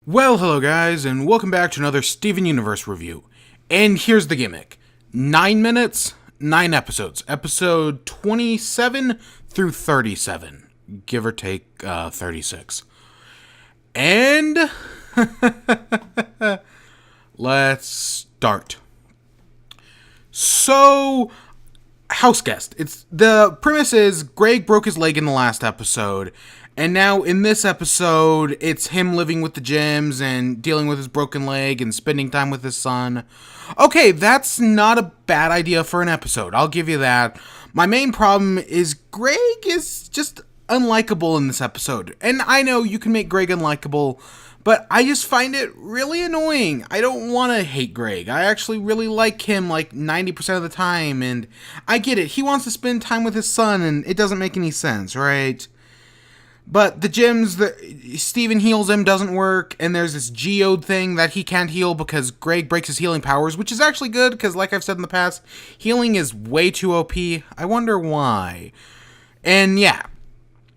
Well, hello guys, and welcome back to another Steven Universe review. And here's the gimmick. 9 minutes, 9 episodes. Episode 27 through 37. Give or take 36. And let's start. So, house guest. The premise is Greg broke his leg in the last episode, and now in this episode, it's him living with the Jims and dealing with his broken leg and spending time with his son. Okay, that's not a bad idea for an episode. I'll give you that. My main problem is Greg is just unlikable in this episode. And I know you can make Greg unlikable, but I just find it really annoying. I don't want to hate Greg. I actually really like him like 90% of the time, and I get it. He wants to spend time with his son, and it doesn't make any sense, right? But the Jims that Steven heals him doesn't work, and there's this geode thing that he can't heal because Greg breaks his healing powers, which is actually good, because like I've said in the past, healing is way too OP. I wonder why. And yeah,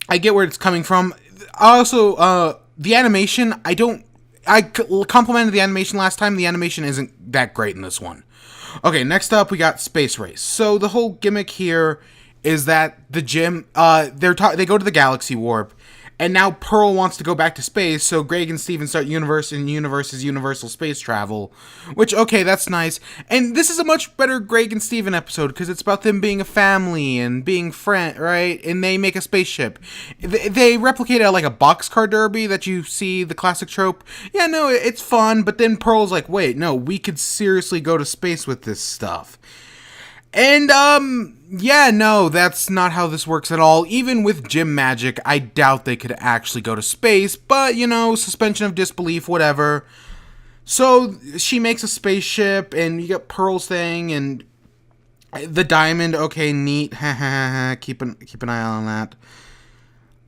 I get where it's coming from. Also, the animation, I complimented the animation last time. The animation isn't that great in this one. Okay, next up we got Space Race. So the whole gimmick here is that the Jim, they go to the Galaxy Warp, and now Pearl wants to go back to space, so Greg and Steven start Universe, and Universe is universal space travel, which, okay, that's nice. And this is a much better Greg and Steven episode, because it's about them being a family and being friends, right? And they make a spaceship. They replicate it like a boxcar derby that you see, the classic trope. Yeah, no, it's fun, but then Pearl's like, wait, no, we could seriously go to space with this stuff. And, yeah, no, that's not how this works at all. Even with Jim magic, I doubt they could actually go to space, but, you know, suspension of disbelief, whatever. So, she makes a spaceship, and you get Pearl's thing, and the diamond, okay, neat, keep an eye on that.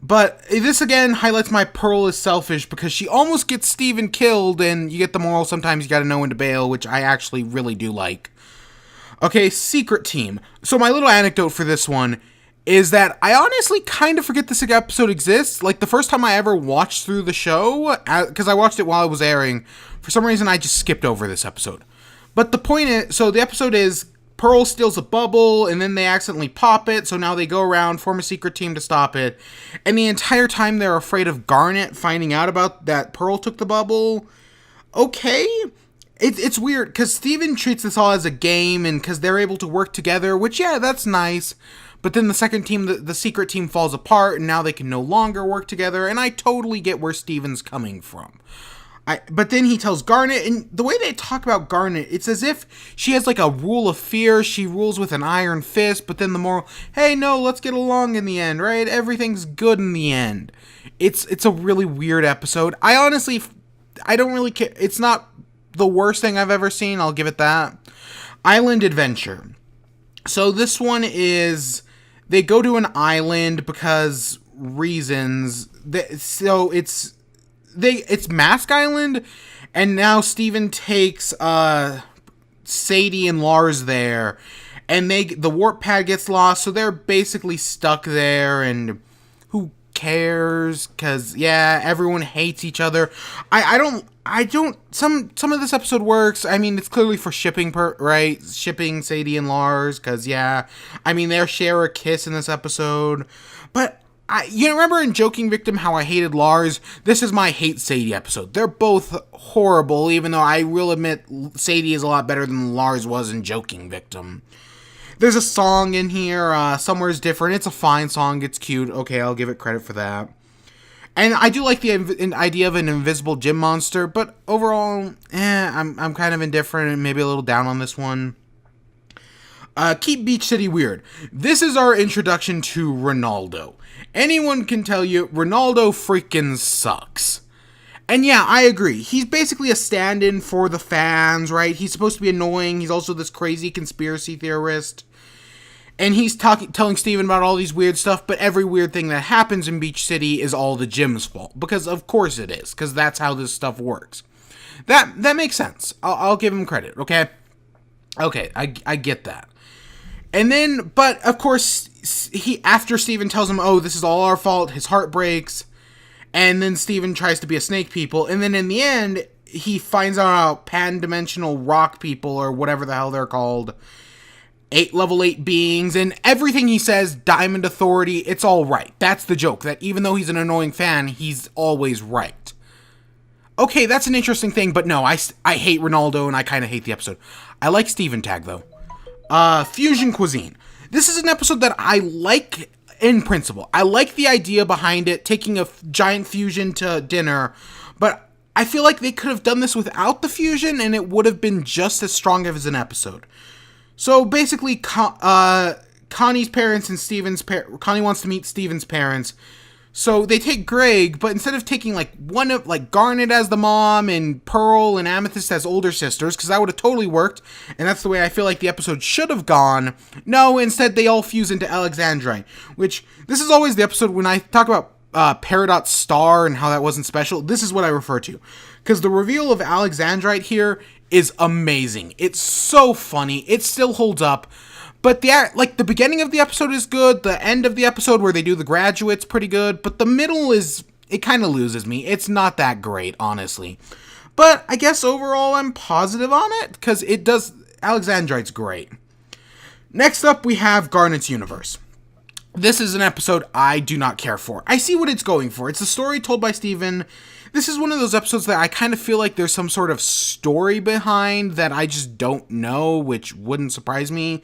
But this, again, highlights my Pearl is selfish, because she almost gets Steven killed, and you get the moral, sometimes you gotta know when to bail, which I actually really do like. Okay, Secret Team. So my little anecdote for this one is that I honestly kind of forget this episode exists. Like, the first time I ever watched through the show, because I watched it while it was airing, for some reason I just skipped over this episode. But the point is, so the episode is, Pearl steals a bubble, and then they accidentally pop it, so now they go around, form a secret team to stop it. And the entire time they're afraid of Garnet finding out about that Pearl took the bubble. Okay. It's weird, because Steven treats this all as a game, and because they're able to work together, which, yeah, that's nice. But then the second team, the secret team, falls apart, and now they can no longer work together, and I totally get where Steven's coming from. But then he tells Garnet, and the way they talk about Garnet, it's as if she has like a rule of fear, she rules with an iron fist, but then the moral, hey, no, let's get along in the end, right? Everything's good in the end. It's a really weird episode. I don't really care. It's not the worst thing I've ever seen, I'll give it that. Island Adventure. So this one is, they go to an island because reasons. It's Mask Island, and now Steven takes Sadie and Lars there, and the warp pad gets lost, so they're basically stuck there, and who cares? Because, yeah, everyone hates each other. Some of this episode works. I mean, it's clearly for shipping, right? Shipping Sadie and Lars, because, yeah, I mean, they share a kiss in this episode. But, you remember in Joking Victim how I hated Lars? This is my hate Sadie episode. They're both horrible, even though I will admit Sadie is a lot better than Lars was in Joking Victim. There's a song in here, Somewhere's Different. It's a fine song, it's cute. Okay, I'll give it credit for that. And I do like the idea of an invisible gym monster, but overall, I'm kind of indifferent and maybe a little down on this one. Keep Beach City weird. This is our introduction to Ronaldo. Anyone can tell you, Ronaldo freaking sucks. And yeah, I agree. He's basically a stand-in for the fans, right? He's supposed to be annoying. He's also this crazy conspiracy theorist. And he's telling Steven about all these weird stuff, but every weird thing that happens in Beach City is all the Jim's fault. Because of course it is, because that's how this stuff works. That makes sense. I'll give him credit, okay? Okay, I get that. And then, but of course, after Steven tells him, oh, this is all our fault, his heart breaks. And then Steven tries to be a snake people. And then in the end, he finds out how pan-dimensional rock people, or whatever the hell they're called, level 8 beings, and everything he says, Diamond Authority, it's all right. That's the joke, that even though he's an annoying fan, he's always right. Okay, that's an interesting thing, but no, I hate Ronaldo, and I kind of hate the episode. I like Steven Tag, though. Fusion Cuisine. This is an episode that I like in principle. I like the idea behind it, taking a giant fusion to dinner, but I feel like they could have done this without the fusion, and it would have been just as strong as an episode. So basically, Connie's parents and Steven's Connie wants to meet Steven's parents. So they take Greg, but instead of taking Garnet as the mom and Pearl and Amethyst as older sisters, because that would have totally worked, and that's the way I feel like the episode should have gone. No, instead they all fuse into Alexandrite, which this is always the episode when I talk about Peridot's star and how that wasn't special. This is what I refer to, because the reveal of Alexandrite here is amazing. It's so funny. It still holds up. But the beginning of the episode is good. The end of the episode where they do the graduate's pretty good. But the middle it kind of loses me. It's not that great, honestly. But I guess overall I'm positive on it, because Alexandrite's great. Next up we have Garnet's Universe. This is an episode I do not care for. I see what it's going for. It's a story told by Steven. This is one of those episodes that I kind of feel like there's some sort of story behind that I just don't know, which wouldn't surprise me.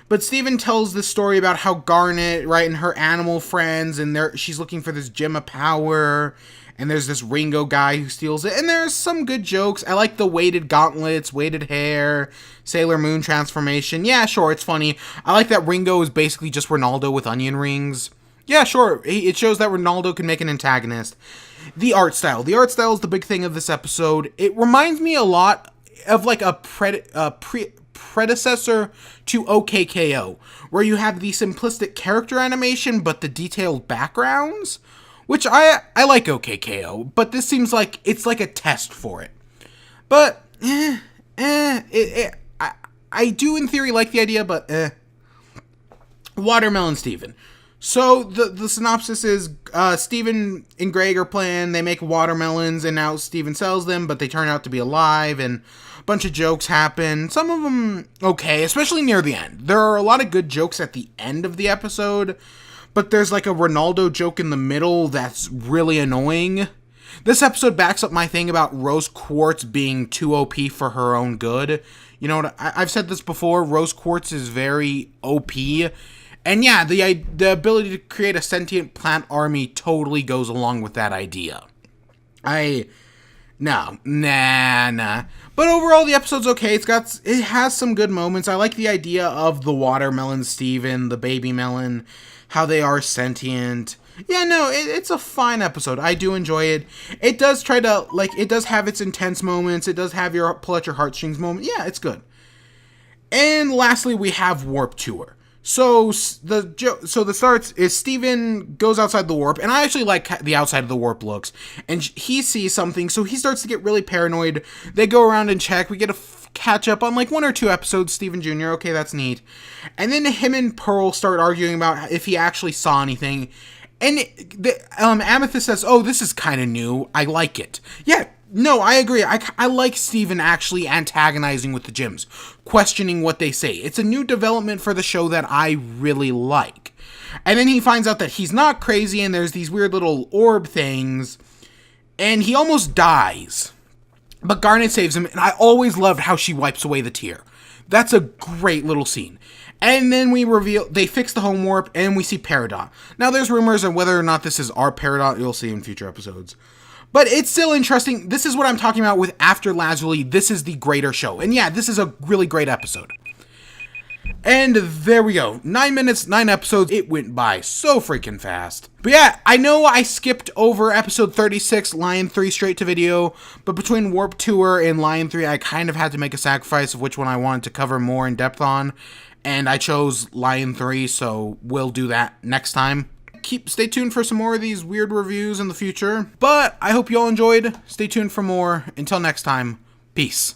But Steven tells this story about how Garnet, right, and her animal friends, and she's looking for this gem of power, and there's this Ringo guy who steals it, and there's some good jokes. I like the weighted gauntlets, weighted hair, Sailor Moon transformation. Yeah, sure, it's funny. I like that Ringo is basically just Ronaldo with onion rings. Yeah, sure, it shows that Ronaldo can make an antagonist. The art style. The art style is the big thing of this episode. It reminds me a lot of like a predecessor to OKKO, where you have the simplistic character animation but the detailed backgrounds, which I like OKKO, but this seems like it's like a test for it. But I do in theory like the idea, but Watermelon Steven. So the synopsis is Steven and Greg are playing, they make watermelons, and now Steven sells them, but they turn out to be alive, and a bunch of jokes happen. Some of them okay, especially near the end. There are a lot of good jokes at the end of the episode, but there's like a Ronaldo joke in the middle that's really annoying. This episode backs up my thing about Rose Quartz being too OP for her own good. You know what? I've said this before, Rose Quartz is very OP. And yeah, the ability to create a sentient plant army totally goes along with that idea. Nah. But overall, the episode's okay. It has some good moments. I like the idea of the watermelon Steven, the baby melon, how they are sentient. Yeah, no, it's a fine episode. I do enjoy it. It does it does have its intense moments. It does have your pull at your heartstrings moment. Yeah, it's good. And lastly, we have Warp Tour. So the starts is Steven goes outside the warp, and I actually like the outside of the warp looks, and he sees something, so he starts to get really paranoid. They go around and check. We get a catch up on like 1 or 2 episodes, Steven Jr. Okay, that's neat. And then him and Pearl start arguing about if he actually saw anything, and Amethyst says, "Oh, this is kind of new. I like it." Yeah. No, I agree. I like Steven actually antagonizing with the gyms, questioning what they say. It's a new development for the show that I really like. And then he finds out that he's not crazy, and there's these weird little orb things, and he almost dies. But Garnet saves him, and I always loved how she wipes away the tear. That's a great little scene. And then they fix the home warp, and we see Peridot. Now, there's rumors on whether or not this is our Peridot. You'll see in future episodes. But it's still interesting. This is what I'm talking about with After Lazuli. This is the greater show. And yeah, this is a really great episode. And there we go. 9 minutes, 9 episodes. It went by so freaking fast. But yeah, I know I skipped over episode 36, Lion 3, straight to video. But between Warp Tour and Lion 3, I kind of had to make a sacrifice of which one I wanted to cover more in depth on. And I chose Lion 3, so we'll do that next time. Stay tuned for some more of these weird reviews in the future. But I hope you all enjoyed. Stay tuned for more. Until next time, peace.